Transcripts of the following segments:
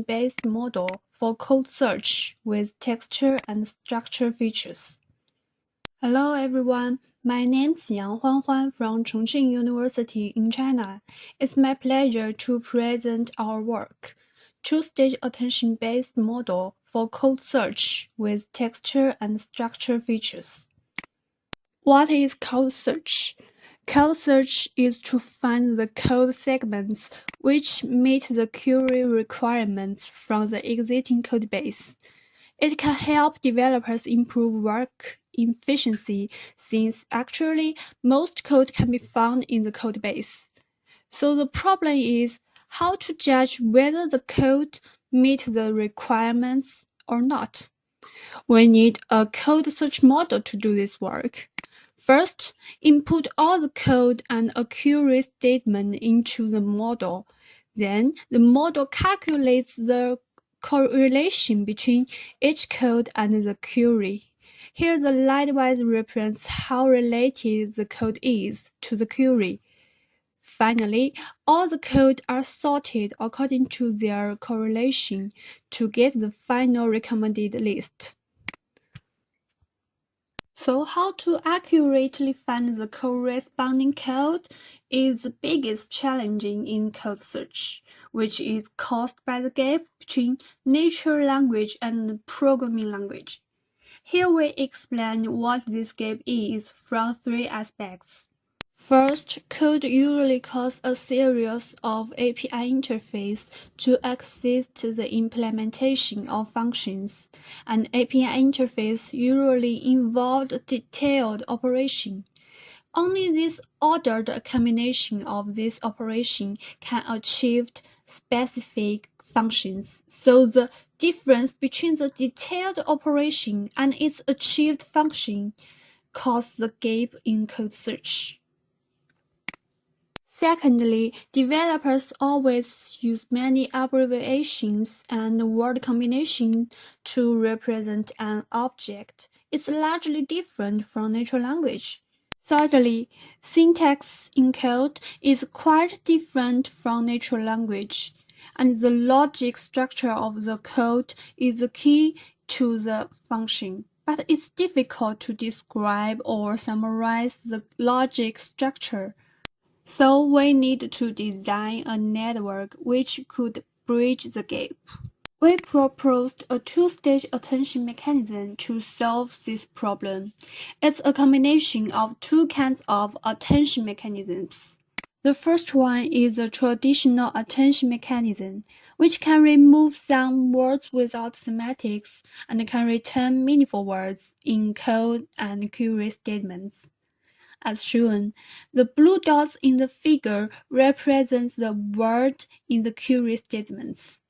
based model for code search with texture and structure features. Hello everyone, my name is Huanhuan from Chongqing University in China. It's my pleasure to present our work, Two-Stage Attention-Based Model for Code Search with Texture and Structure Features. What is code search? Code search is to find the code segments which meet the query requirements from the existing codebase. It can help developers improve work efficiency since actually most code can be found in the codebase. So the problem is how to judge whether the code meets the requirements or not. We need a code search model to do this work. First, input all the code and a query statement into the model. Then, the model calculates the correlation between each code and the query. Here, the lightwise represents how related the code is to the query. Finally, all the code are sorted according to their correlation to get the final recommended list. So how to accurately find the corresponding code is the biggest challenge in code search, which is caused by the gap between natural language and programming language. Here we explain what this gap is from three aspects. First, code usually calls a series of API interfaces to access the implementation of functions. An API interface usually involves detailed operation. Only this ordered combination of these operations can achieve specific functions. So the difference between the detailed operation and its achieved function causes the gap in code search. Secondly, developers always use many abbreviations and word combinations to represent an object. It's largely different from natural language. Thirdly, syntax in code is quite different from natural language, and the logic structure of the code is the key to the function. But it's difficult to describe or summarize the logic structure. So we need to design a network which could bridge the gap. We proposed a two-stage attention mechanism to solve this problem. It's a combination of two kinds of attention mechanisms. The first one is a traditional attention mechanism, which can remove some words without semantics and can return meaningful words in code and query statements. As shown, the blue dots in the figure represent the word in the query statements.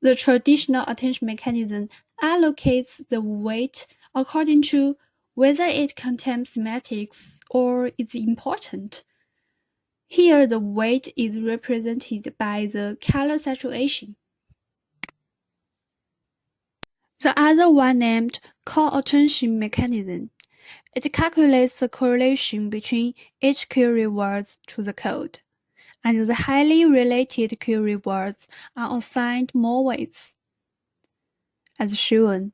The traditional attention mechanism allocates the weight according to whether it contains semantics or is important. Here, the weight is represented by the color saturation. The other one named call attention mechanism. It calculates the correlation between each query words to the code, and the highly related query words are assigned more weights. As shown,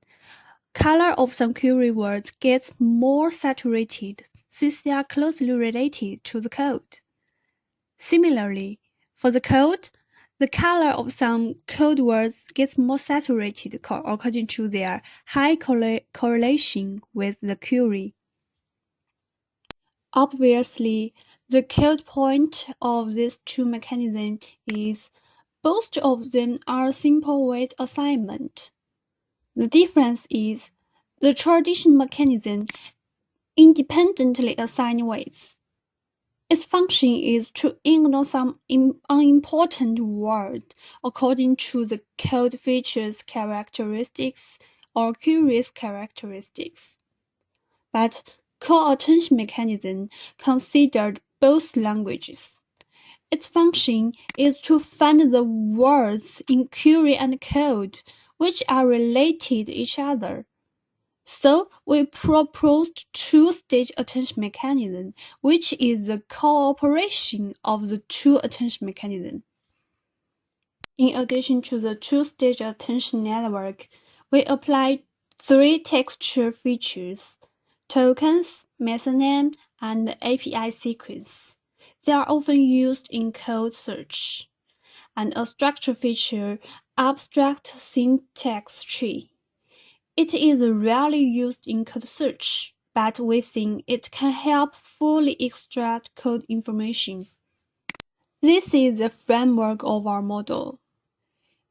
color of some query words gets more saturated since they are closely related to the code. Similarly, for the code, the color of some code words gets more saturated according to their high correlation with the query. Obviously, the code point of these two mechanisms is both of them are simple weight assignment. The difference is the traditional mechanism independently assigns weights. Its function is to ignore some unimportant word according to the code features characteristics or query's characteristics. But call attention mechanism considered both languages. Its function is to find the words in query and code which are related to each other. So we proposed two-stage attention mechanism, which is the cooperation of the two attention mechanisms. In addition to the two-stage attention network, we apply three textual features: tokens, method name, and API sequence. They are often used in code search. And a structure feature, abstract syntax tree. It is rarely used in code search, but we think it can help fully extract code information. This is the framework of our model.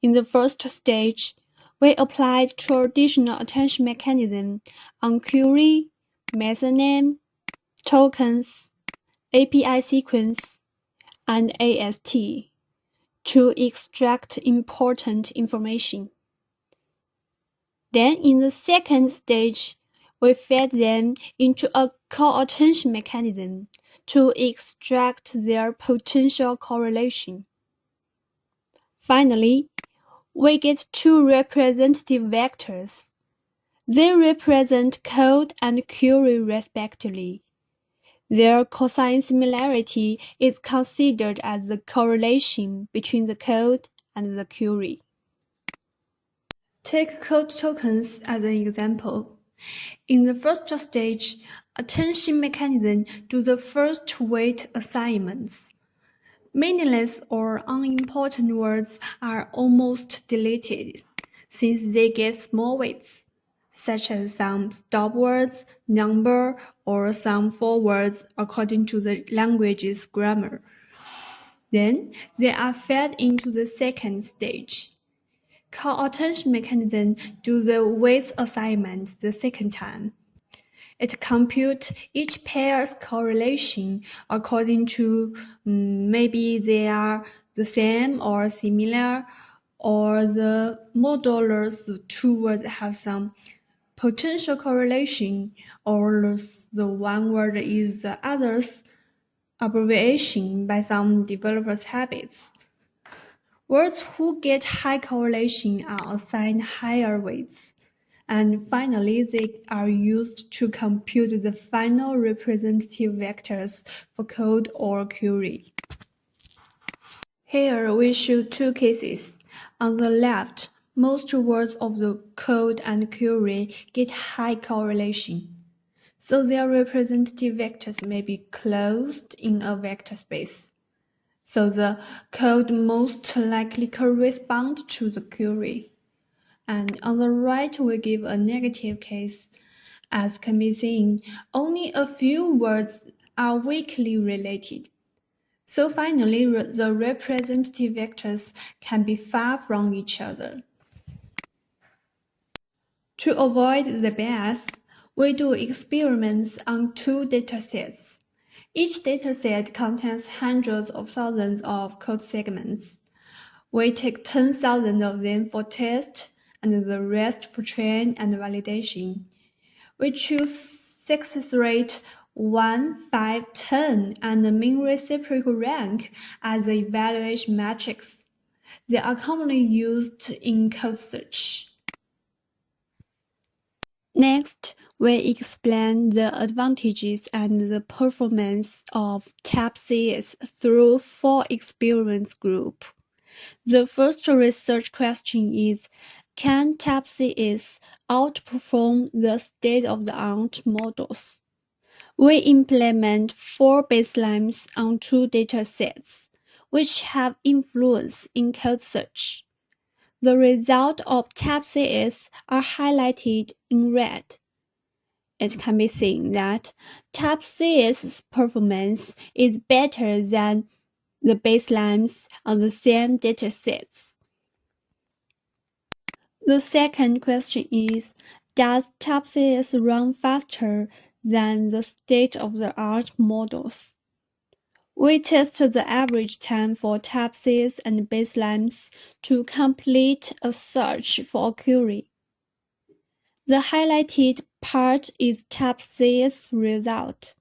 In the first stage, we applied traditional attention mechanism on query, method name, tokens, API sequence, and AST to extract important information. Then in the second stage, we fed them into a co-attention mechanism to extract their potential correlation. Finally, we get two representative vectors. They represent code and query respectively. Their cosine similarity is considered as the correlation between the code and the query. Take code tokens as an example. In the first stage, attention mechanisms do the first weight assignments. Meaningless or unimportant words are almost deleted, since they get small weights, such as some stop words, number, or some forwards according to the language's grammar. Then they are fed into the second stage. Co-attention mechanisms do the weight assignment the second time. It computes each pair's correlation according to maybe they are the same or similar, or the modulars the two words have some potential correlation, or the one word is the other's abbreviation by some developers' habits. Words who get high correlation are assigned higher weights. And finally, they are used to compute the final representative vectors for code or query. Here we show two cases. On the left, most words of the code and query get high correlation, so their representative vectors may be closed in a vector space. So the code most likely corresponds to the query. And on the right, we give a negative case. As can be seen, only a few words are weakly related. So finally, the representative vectors can be far from each other. To avoid the bias, we do experiments on two datasets. Each dataset contains hundreds of thousands of code segments. We take 10,000 of them for test and the rest for train and validation. We choose success rate 1, 5, 10 and the mean reciprocal rank as the evaluation metrics. They are commonly used in code search. Next, we explain the advantages and the performance of TAP-CS through 4 experiments groups. The first research question is, can TAP-CS outperform the state-of-the-art models? We implement 4 baselines on 2 datasets, which have influence in code search. The results of TAP-CS are highlighted in red. It can be seen that TAP-CS's performance is better than the baselines on the same datasets. The second question is, does TAP-CS run faster than the state-of-the-art models? We test the average time for TAP-CS and baselines to complete a search for a query. The highlighted part is TAP-CS result.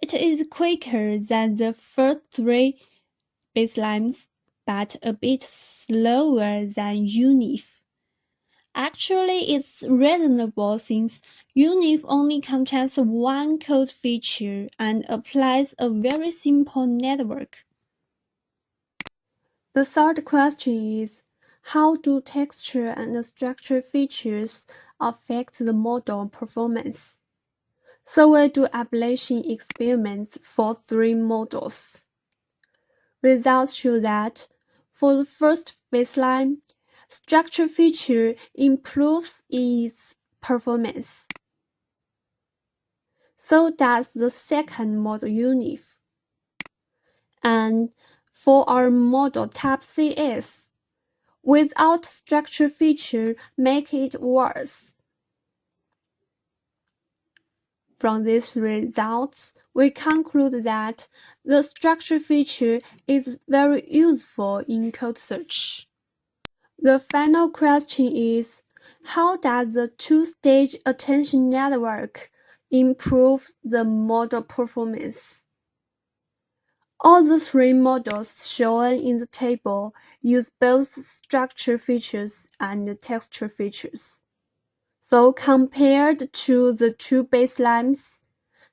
It is quicker than the first 3 baselines, but a bit slower than UNIF. Actually, it's reasonable since UNIF only contains one code feature and applies a very simple network. The third question is, how do texture and structure features affect the model performance? So we do ablation experiments for 3 models. Results show that for the first baseline, structure feature improves its performance. So does the second model unit. And for our model type CS, without structure feature make it worse. From these results, we conclude that the structure feature is very useful in code search. The final question is, how does the two-stage attention network improve the model performance? All the 3 models shown in the table use both structure features and texture features. So compared to the 2 baselines,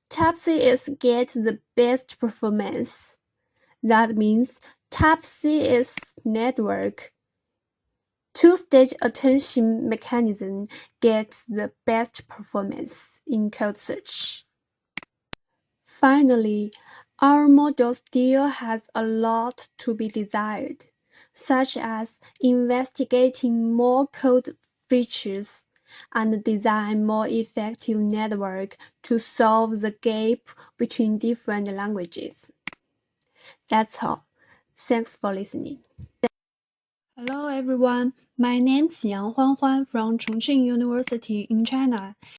Type CS gets the best performance. That means Type CS network two-stage attention mechanism gets the best performance in code search. Finally, our model still has a lot to be desired, such as investigating more code features and design more effective network to solve the gap between different languages. That's all. Thanks for listening. Hello everyone, my name is Huanhuan from Chongqing University in China.